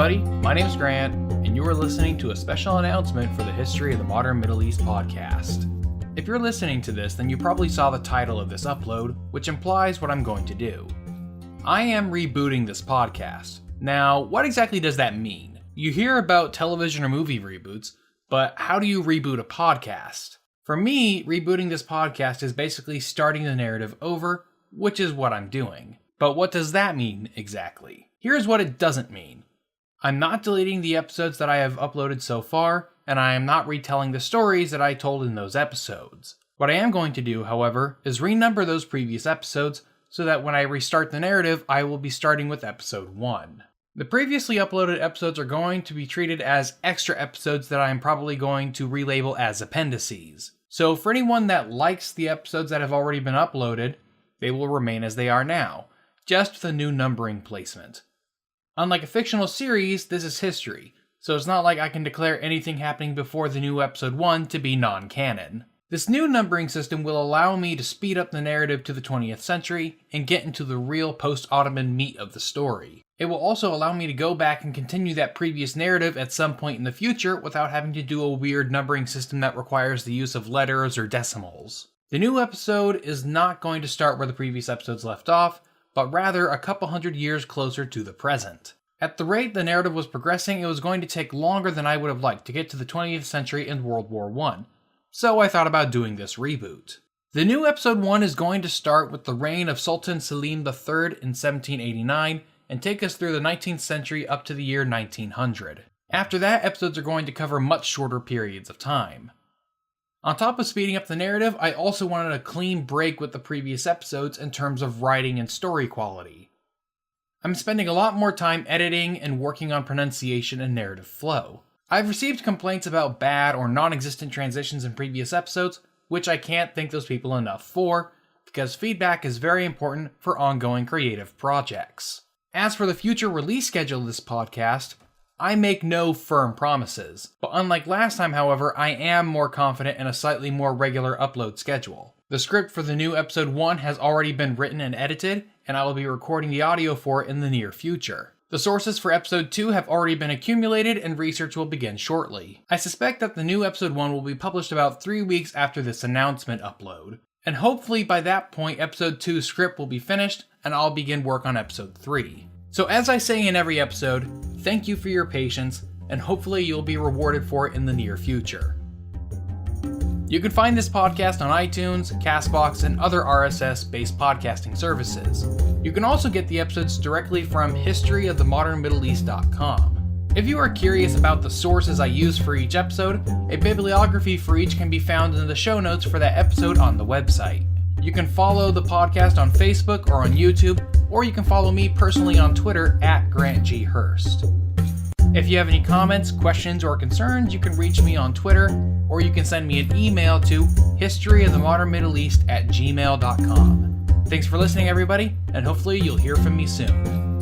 everybody, my name is Grant, and you are listening to a special announcement for the History of the Modern Middle East podcast. If you're listening to this, then you probably saw the title of this upload, which implies what I'm going to do. I am rebooting this podcast. Now, what exactly does that mean? You hear about television or movie reboots, but how do you reboot a podcast? For me, rebooting this podcast is basically starting the narrative over, which is what I'm doing. But what does that mean exactly? Here's what it doesn't mean. I'm not deleting the episodes that I have uploaded so far, and I am not retelling the stories that I told in those episodes. What I am going to do, however, is renumber those previous episodes so that when I restart the narrative, I will be starting with episode 1. The previously uploaded episodes are going to be treated as extra episodes that I am probably going to relabel as appendices. So for anyone that likes the episodes that have already been uploaded, they will remain as they are now, just with a new numbering placement. Unlike a fictional series, this is history, so it's not like I can declare anything happening before the new episode 1 to be non-canon. This new numbering system will allow me to speed up the narrative to the 20th century and get into the real post-Ottoman meat of the story. It will also allow me to go back and continue that previous narrative at some point in the future without having to do a weird numbering system that requires the use of letters or decimals. The new episode is not going to start where the previous episodes left off, but rather a couple hundred years closer to the present. At the rate the narrative was progressing, it was going to take longer than I would have liked to get to the 20th century and World War I, so I thought about doing this reboot. The new episode 1 is going to start with the reign of Sultan Selim III in 1789 and take us through the 19th century up to the year 1900. After that, episodes are going to cover much shorter periods of time. On top of speeding up the narrative, I also wanted a clean break with the previous episodes in terms of writing and story quality. I'm spending a lot more time editing and working on pronunciation and narrative flow. I've received complaints about bad or non-existent transitions in previous episodes, which I can't thank those people enough for, because feedback is very important for ongoing creative projects. As for the future release schedule of this podcast, I make no firm promises, but unlike last time, however, I am more confident in a slightly more regular upload schedule. The script for the new episode 1 has already been written and edited, and I will be recording the audio for it in the near future. The sources for episode 2 have already been accumulated and research will begin shortly. I suspect that the new episode 1 will be published about 3 weeks after this announcement upload, and hopefully by that point episode 2's script will be finished and I'll begin work on episode 3. So as I say in every episode, thank you for your patience, and hopefully you'll be rewarded for it in the near future. You can find this podcast on iTunes, CastBox, and other RSS-based podcasting services. You can also get the episodes directly from historyofthemodernmiddleeast.com. If you are curious about the sources I use for each episode, a bibliography for each can be found in the show notes for that episode on the website. You can follow the podcast on Facebook or on YouTube, or you can follow me personally on Twitter at Grant G. Hurst. If you have any comments, questions, or concerns, you can reach me on Twitter, or you can send me an email to historyofthemodernmiddleeast@gmail.com. Thanks for listening, everybody, and hopefully you'll hear from me soon.